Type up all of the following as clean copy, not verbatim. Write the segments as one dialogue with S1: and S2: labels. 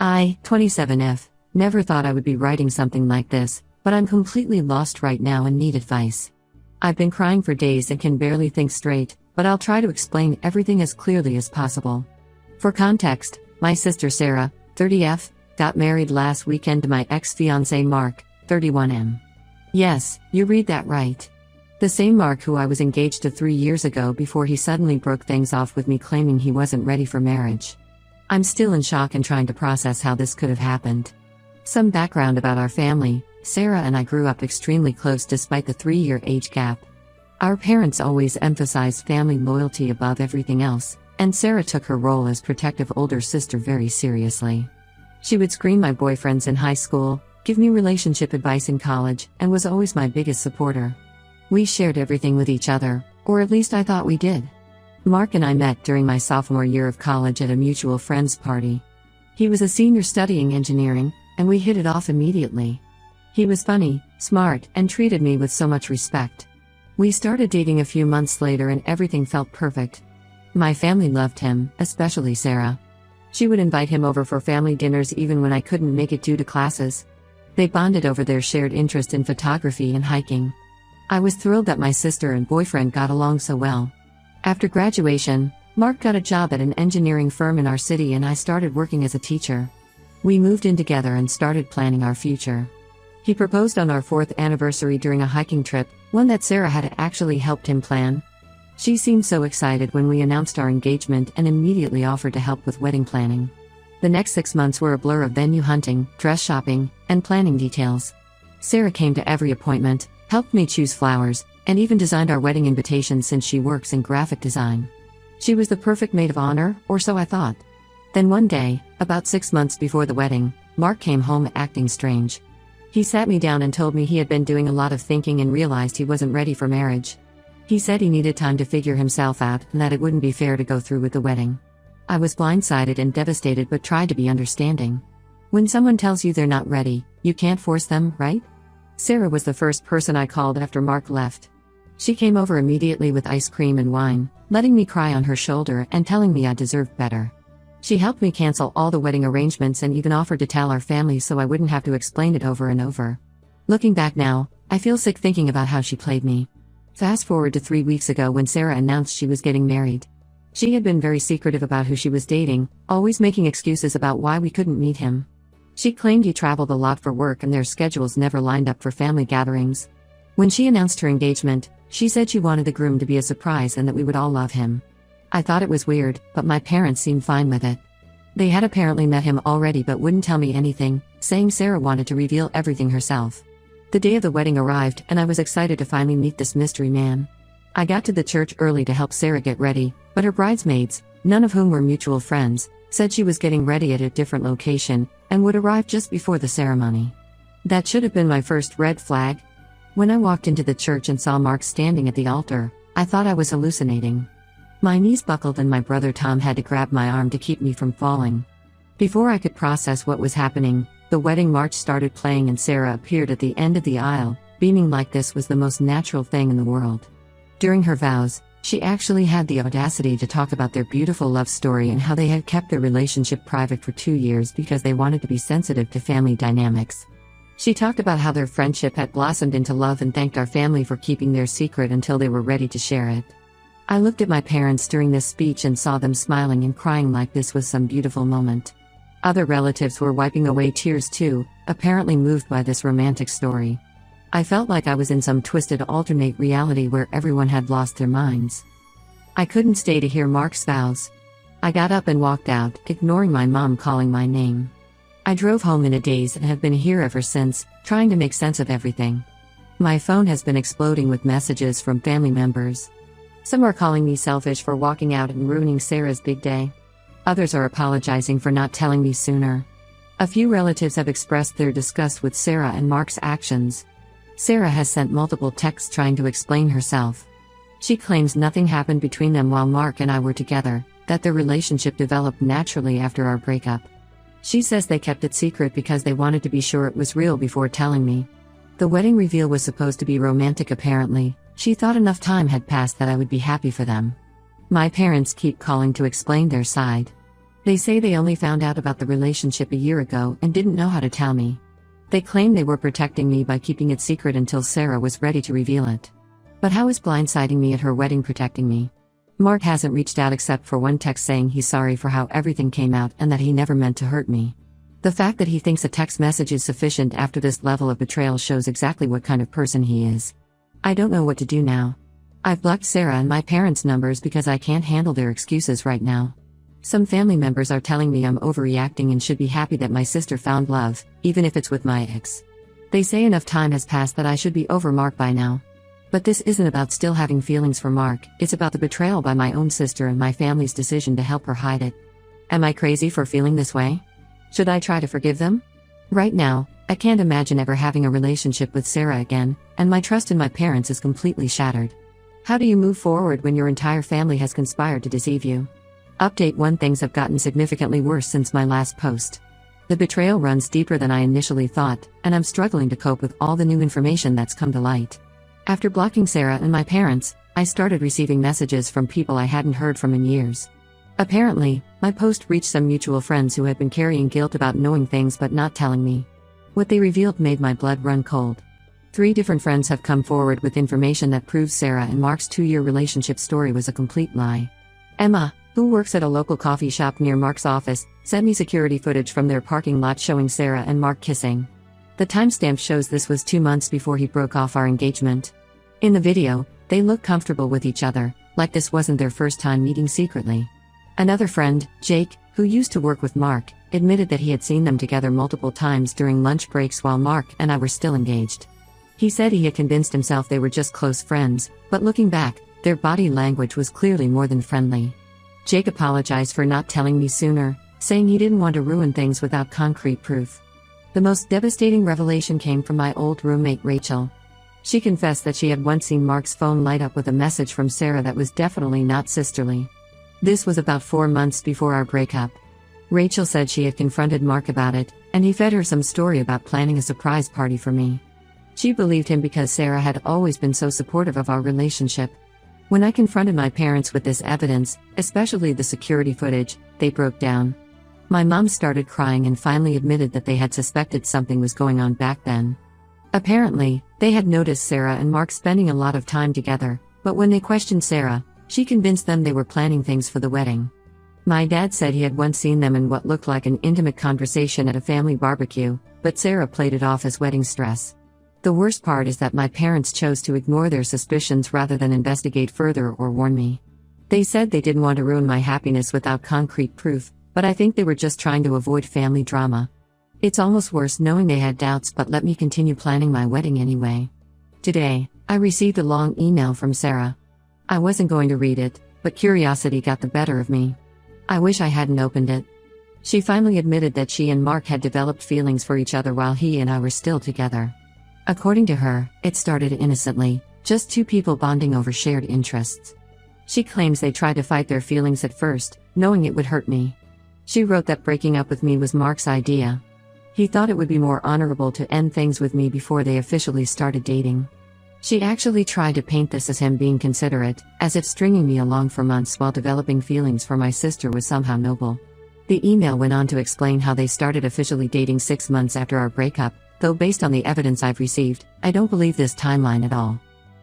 S1: I, 27F, never thought I would be writing something like this, but I'm completely lost right now and need advice. I've been crying for days and can barely think straight, but I'll try to explain everything as clearly as possible. For context, my sister Sarah, 30F, got married last weekend to my ex-fiancé Mark, 31M. Yes, you read that right. The same Mark who I was engaged to 3 years ago before he suddenly broke things off with me claiming he wasn't ready for marriage. I'm still in shock and trying to process how this could have happened. Some background about our family: Sarah and I grew up extremely close despite the 3-year age gap. Our parents always emphasized family loyalty above everything else, and Sarah took her role as protective older sister very seriously. She would screen my boyfriends in high school, give me relationship advice in college, and was always my biggest supporter. We shared everything with each other, or at least I thought we did. Mark and I met during my sophomore year of college at a mutual friends party. He was a senior studying engineering, and we hit it off immediately. He was funny, smart, and treated me with so much respect. We started dating a few months later and everything felt perfect. My family loved him, especially Sarah. She would invite him over for family dinners even when I couldn't make it due to classes. They bonded over their shared interest in photography and hiking. I was thrilled that my sister and boyfriend got along so well. After graduation, Mark got a job at an engineering firm in our city and I started working as a teacher. We moved in together and started planning our future. He proposed on our 4th anniversary during a hiking trip, one that Sarah had actually helped him plan. She seemed so excited when we announced our engagement and immediately offered to help with wedding planning. The next 6 months were a blur of venue hunting, dress shopping, and planning details. Sarah came to every appointment, helped me choose flowers, and even designed our wedding invitation since she works in graphic design. She was the perfect maid of honor, or so I thought. Then one day, about 6 months before the wedding, Mark came home acting strange. He sat me down and told me he had been doing a lot of thinking and realized he wasn't ready for marriage. He said he needed time to figure himself out and that it wouldn't be fair to go through with the wedding. I was blindsided and devastated but tried to be understanding. When someone tells you they're not ready, you can't force them, right? Sarah was the first person I called after Mark left. She came over immediately with ice cream and wine, letting me cry on her shoulder and telling me I deserved better. She helped me cancel all the wedding arrangements and even offered to tell our family so I wouldn't have to explain it over and over. Looking back now, I feel sick thinking about how she played me. Fast forward to 3 weeks ago when Sarah announced she was getting married. She had been very secretive about who she was dating, always making excuses about why we couldn't meet him. She claimed he traveled a lot for work and their schedules never lined up for family gatherings. When she announced her engagement, she said she wanted the groom to be a surprise and that we would all love him. I thought it was weird, but my parents seemed fine with it. They had apparently met him already but wouldn't tell me anything, saying Sarah wanted to reveal everything herself. The day of the wedding arrived and I was excited to finally meet this mystery man. I got to the church early to help Sarah get ready, but her bridesmaids, none of whom were mutual friends, said she was getting ready at a different location and would arrive just before the ceremony. That should have been my first red flag. When I walked into the church and saw Mark standing at the altar, I thought I was hallucinating. My knees buckled and my brother Tom had to grab my arm to keep me from falling. Before I could process what was happening, the wedding march started playing and Sarah appeared at the end of the aisle, beaming like this was the most natural thing in the world. During her vows, she actually had the audacity to talk about their beautiful love story and how they had kept their relationship private for 2 years because they wanted to be sensitive to family dynamics. She talked about how their friendship had blossomed into love and thanked our family for keeping their secret until they were ready to share it. I looked at my parents during this speech and saw them smiling and crying like this was some beautiful moment. Other relatives were wiping away tears too, apparently moved by this romantic story. I felt like I was in some twisted alternate reality where everyone had lost their minds. I couldn't stay to hear Mark's vows. I got up and walked out, ignoring my mom calling my name. I drove home in a daze and have been here ever since, trying to make sense of everything. My phone has been exploding with messages from family members. Some are calling me selfish for walking out and ruining Sarah's big day. Others are apologizing for not telling me sooner. A few relatives have expressed their disgust with Sarah and Mark's actions. Sarah has sent multiple texts trying to explain herself. She claims nothing happened between them while Mark and I were together, that their relationship developed naturally after our breakup. She says they kept it secret because they wanted to be sure it was real before telling me. The wedding reveal was supposed to be romantic apparently. She thought enough time had passed that I would be happy for them. My parents keep calling to explain their side. They say they only found out about the relationship a year ago and didn't know how to tell me. They claim they were protecting me by keeping it secret until Sarah was ready to reveal it. But how is blindsiding me at her wedding protecting me? Mark hasn't reached out except for one text saying he's sorry for how everything came out and that he never meant to hurt me. The fact that he thinks a text message is sufficient after this level of betrayal shows exactly what kind of person he is. I don't know what to do now. I've blocked Sarah and my parents' numbers because I can't handle their excuses right now. Some family members are telling me I'm overreacting and should be happy that my sister found love, even if it's with my ex. They say enough time has passed that I should be over Mark by now. But this isn't about still having feelings for Mark, it's about the betrayal by my own sister and my family's decision to help her hide it. Am I crazy for feeling this way? Should I try to forgive them? Right now, I can't imagine ever having a relationship with Sarah again, and my trust in my parents is completely shattered. How do you move forward when your entire family has conspired to deceive you? Update 1: Things have gotten significantly worse since my last post. The betrayal runs deeper than I initially thought, and I'm struggling to cope with all the new information that's come to light. After blocking Sarah and my parents, I started receiving messages from people I hadn't heard from in years. Apparently, my post reached some mutual friends who had been carrying guilt about knowing things but not telling me. What they revealed made my blood run cold. 3 different friends have come forward with information that proves Sarah and Mark's 2-year relationship story was a complete lie. Emma, who works at a local coffee shop near Mark's office, sent me security footage from their parking lot showing Sarah and Mark kissing. The timestamp shows this was 2 months before he broke off our engagement. In the video, they look comfortable with each other, like this wasn't their first time meeting secretly. Another friend, Jake, who used to work with Mark, admitted that he had seen them together multiple times during lunch breaks while Mark and I were still engaged. He said he had convinced himself they were just close friends, but looking back, their body language was clearly more than friendly. Jake apologized for not telling me sooner, saying he didn't want to ruin things without concrete proof. The most devastating revelation came from my old roommate Rachel. She confessed that she had once seen Mark's phone light up with a message from Sarah that was definitely not sisterly. This was about 4 months before our breakup. Rachel said she had confronted Mark about it, and he fed her some story about planning a surprise party for me. She believed him because Sarah had always been so supportive of our relationship. When I confronted my parents with this evidence, especially the security footage, they broke down. My mom started crying and finally admitted that they had suspected something was going on back then. Apparently, they had noticed Sarah and Mark spending a lot of time together, but when they questioned Sarah, she convinced them they were planning things for the wedding. My dad said he had once seen them in what looked like an intimate conversation at a family barbecue, but Sarah played it off as wedding stress. The worst part is that my parents chose to ignore their suspicions rather than investigate further or warn me. They said they didn't want to ruin my happiness without concrete proof, but I think they were just trying to avoid family drama. It's almost worse knowing they had doubts but let me continue planning my wedding anyway. Today, I received a long email from Sarah. I wasn't going to read it, but curiosity got the better of me. I wish I hadn't opened it. She finally admitted that she and Mark had developed feelings for each other while he and I were still together. According to her, it started innocently, just 2 people bonding over shared interests. She claims they tried to fight their feelings at first, knowing it would hurt me. She wrote that breaking up with me was Mark's idea. He thought it would be more honorable to end things with me before they officially started dating. She actually tried to paint this as him being considerate, as if stringing me along for months while developing feelings for my sister was somehow noble. The email went on to explain how they started officially dating 6 months after our breakup, though based on the evidence I've received, I don't believe this timeline at all.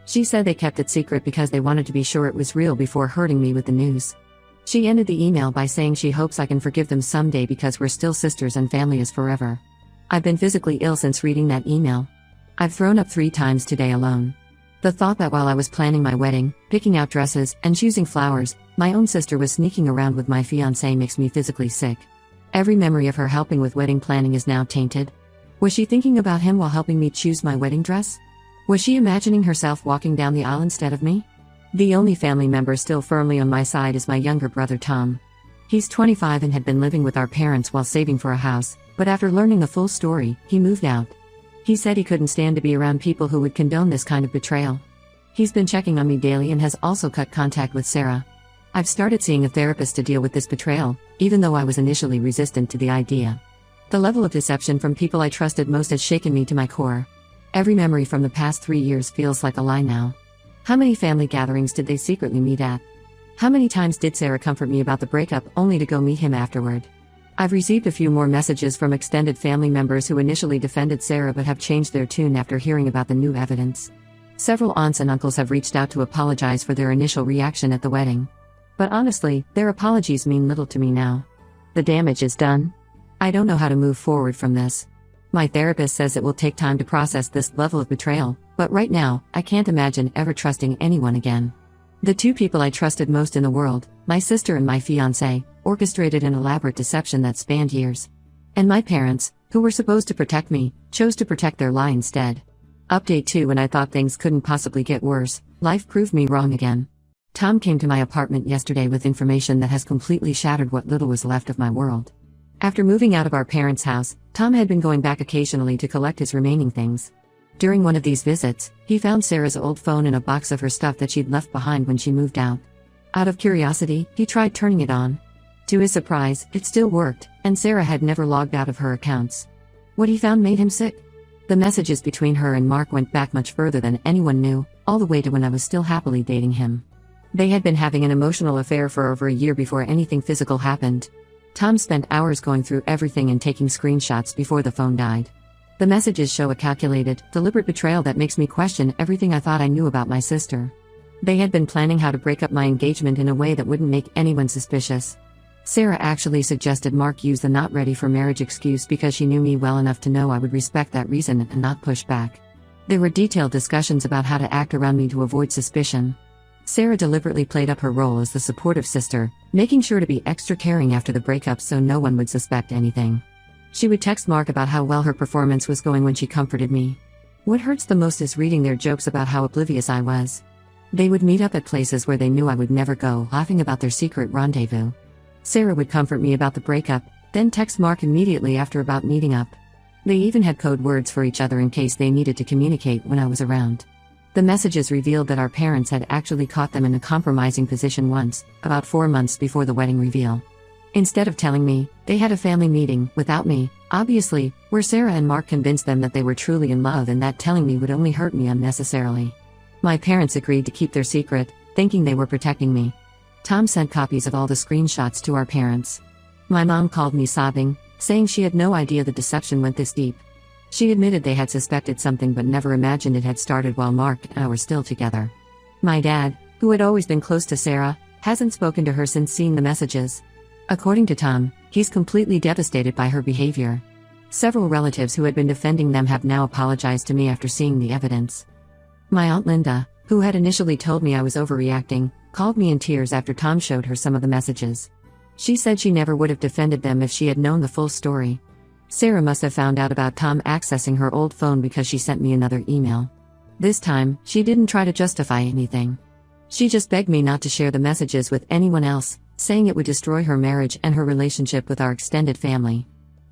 S1: She said they kept it secret because they wanted to be sure it was real before hurting me with the news. She ended the email by saying she hopes I can forgive them someday because we're still sisters and family is forever. I've been physically ill since reading that email. I've thrown up 3 times today alone. The thought that while I was planning my wedding, picking out dresses, and choosing flowers, my own sister was sneaking around with my fiancé makes me physically sick. Every memory of her helping with wedding planning is now tainted. Was she thinking about him while helping me choose my wedding dress? Was she imagining herself walking down the aisle instead of me? The only family member still firmly on my side is my younger brother Tom. He's 25 and had been living with our parents while saving for a house, but after learning the full story, he moved out. He said he couldn't stand to be around people who would condone this kind of betrayal. He's been checking on me daily and has also cut contact with Sarah. I've started seeing a therapist to deal with this betrayal, even though I was initially resistant to the idea. The level of deception from people I trusted most has shaken me to my core. Every memory from the past 3 years feels like a lie now. How many family gatherings did they secretly meet at? How many times did Sarah comfort me about the breakup only to go meet him afterward? I've received a few more messages from extended family members who initially defended Sarah but have changed their tune after hearing about the new evidence. Several aunts and uncles have reached out to apologize for their initial reaction at the wedding. But honestly, their apologies mean little to me now. The damage is done. I don't know how to move forward from this. My therapist says it will take time to process this level of betrayal, but right now, I can't imagine ever trusting anyone again. The two people I trusted most in the world, my sister and my fiancé, orchestrated an elaborate deception that spanned years. And my parents, who were supposed to protect me, chose to protect their lie instead. Update 2: When I thought things couldn't possibly get worse, life proved me wrong again. Tom came to my apartment yesterday with information that has completely shattered what little was left of my world. After moving out of our parents' house, Tom had been going back occasionally to collect his remaining things. During one of these visits, he found Sarah's old phone in a box of her stuff that she'd left behind when she moved out. Out of curiosity, he tried turning it on. To his surprise, it still worked, and Sarah had never logged out of her accounts. What he found made him sick. The messages between her and Mark went back much further than anyone knew, all the way to when I was still happily dating him. They had been having an emotional affair for over a year before anything physical happened. Tom spent hours going through everything and taking screenshots before the phone died. The messages show a calculated, deliberate betrayal that makes me question everything I thought I knew about my sister. They had been planning how to break up my engagement in a way that wouldn't make anyone suspicious. Sarah actually suggested Mark use the not ready for marriage excuse because she knew me well enough to know I would respect that reason and not push back. There were detailed discussions about how to act around me to avoid suspicion. Sarah deliberately played up her role as the supportive sister, making sure to be extra caring after the breakup so no one would suspect anything. She would text Mark about how well her performance was going when she comforted me. What hurts the most is reading their jokes about how oblivious I was. They would meet up at places where they knew I would never go, laughing about their secret rendezvous. Sarah would comfort me about the breakup, then text Mark immediately after about meeting up. They even had code words for each other in case they needed to communicate when I was around. The messages revealed that our parents had actually caught them in a compromising position once, about 4 months before the wedding reveal. Instead of telling me, they had a family meeting, without me, obviously, where Sarah and Mark convinced them that they were truly in love and that telling me would only hurt me unnecessarily. My parents agreed to keep their secret, thinking they were protecting me. Tom sent copies of all the screenshots to our parents. My mom called me sobbing, saying she had no idea the deception went this deep. She admitted they had suspected something but never imagined it had started while Mark and I were still together. My dad, who had always been close to Sarah, hasn't spoken to her since seeing the messages. According to Tom, he's completely devastated by her behavior. Several relatives who had been defending them have now apologized to me after seeing the evidence. My Aunt Linda, who had initially told me I was overreacting, called me in tears after Tom showed her some of the messages. She said she never would have defended them if she had known the full story. Sarah must have found out about Tom accessing her old phone because she sent me another email. This time, she didn't try to justify anything. She just begged me not to share the messages with anyone else, saying it would destroy her marriage and her relationship with our extended family.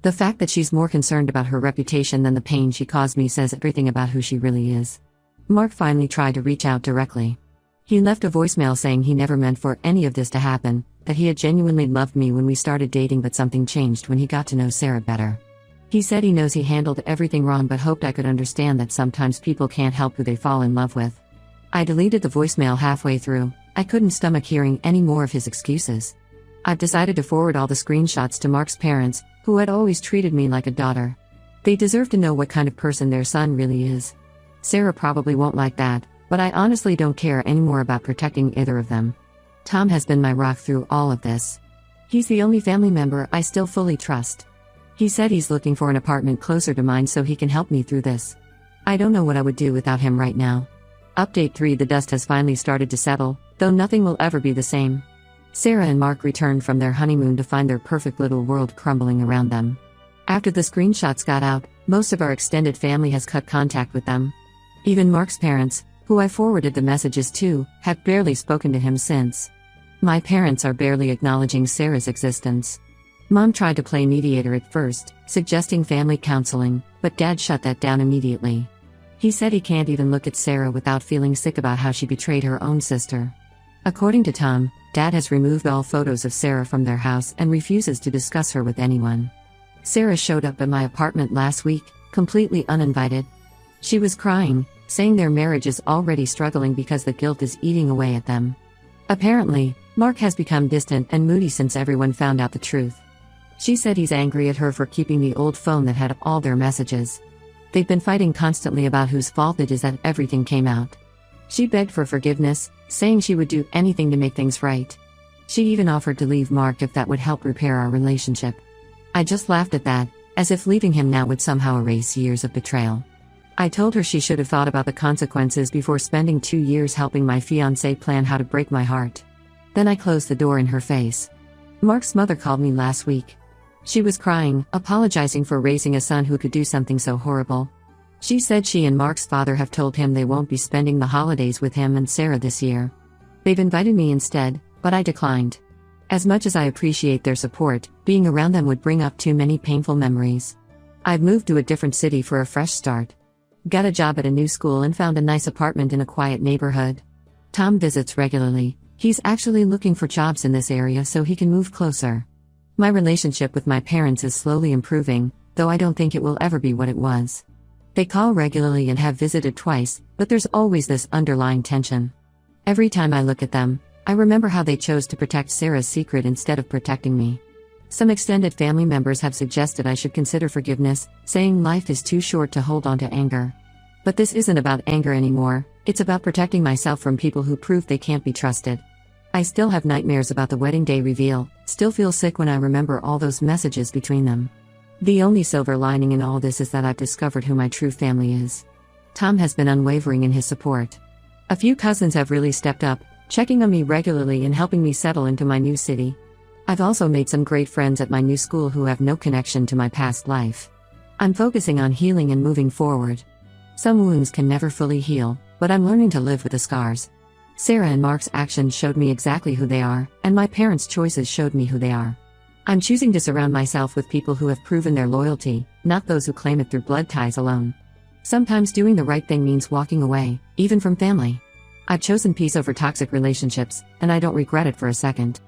S1: The fact that she's more concerned about her reputation than the pain she caused me says everything about who she really is. Mark finally tried to reach out directly. He left a voicemail saying he never meant for any of this to happen, that he had genuinely loved me when we started dating but something changed when he got to know Sarah better. He said he knows he handled everything wrong but hoped I could understand that sometimes people can't help who they fall in love with. I deleted the voicemail halfway through. I couldn't stomach hearing any more of his excuses. I've decided to forward all the screenshots to Mark's parents, who had always treated me like a daughter. They deserve to know what kind of person their son really is. Sarah probably won't like that, but I honestly don't care anymore about protecting either of them. Tom has been my rock through all of this. He's the only family member I still fully trust. He said he's looking for an apartment closer to mine so he can help me through this. I don't know what I would do without him right now. Update 3: The dust has finally started to settle, though nothing will ever be the same. Sarah and Mark returned from their honeymoon to find their perfect little world crumbling around them. After the screenshots got out, most of our extended family has cut contact with them. Even Mark's parents, who I forwarded the messages to, have barely spoken to him since. My parents are barely acknowledging Sarah's existence. Mom tried to play mediator at first, suggesting family counseling, but Dad shut that down immediately. He said he can't even look at Sarah without feeling sick about how she betrayed her own sister. According to Tom, Dad has removed all photos of Sarah from their house and refuses to discuss her with anyone. Sarah showed up at my apartment last week, completely uninvited. She was crying, saying their marriage is already struggling because the guilt is eating away at them. Apparently, Mark has become distant and moody since everyone found out the truth. She said he's angry at her for keeping the old phone that had all their messages. They've been fighting constantly about whose fault it is that everything came out. She begged for forgiveness, saying she would do anything to make things right. She even offered to leave Mark if that would help repair our relationship. I just laughed at that, as if leaving him now would somehow erase years of betrayal. I told her she should have thought about the consequences before spending 2 years helping my fiancé plan how to break my heart. Then I closed the door in her face. Mark's mother called me last week. She was crying, apologizing for raising a son who could do something so horrible. She said she and Mark's father have told him they won't be spending the holidays with him and Sarah this year. They've invited me instead, but I declined. As much as I appreciate their support, being around them would bring up too many painful memories. I've moved to a different city for a fresh start. Got a job at a new school and found a nice apartment in a quiet neighborhood. Tom visits regularly. He's actually looking for jobs in this area so he can move closer. My relationship with my parents is slowly improving, though I don't think it will ever be what it was. They call regularly and have visited twice, but there's always this underlying tension. Every time I look at them, I remember how they chose to protect Sarah's secret instead of protecting me. Some extended family members have suggested I should consider forgiveness, saying life is too short to hold on to anger. But this isn't about anger anymore, it's about protecting myself from people who prove they can't be trusted. I still have nightmares about the wedding day reveal, still feel sick when I remember all those messages between them. The only silver lining in all this is that I've discovered who my true family is. Tom has been unwavering in his support. A few cousins have really stepped up, checking on me regularly and helping me settle into my new city. I've also made some great friends at my new school who have no connection to my past life. I'm focusing on healing and moving forward. Some wounds can never fully heal, but I'm learning to live with the scars. Sarah and Mark's actions showed me exactly who they are, and my parents' choices showed me who they are. I'm choosing to surround myself with people who have proven their loyalty, not those who claim it through blood ties alone. Sometimes doing the right thing means walking away, even from family. I've chosen peace over toxic relationships, and I don't regret it for a second.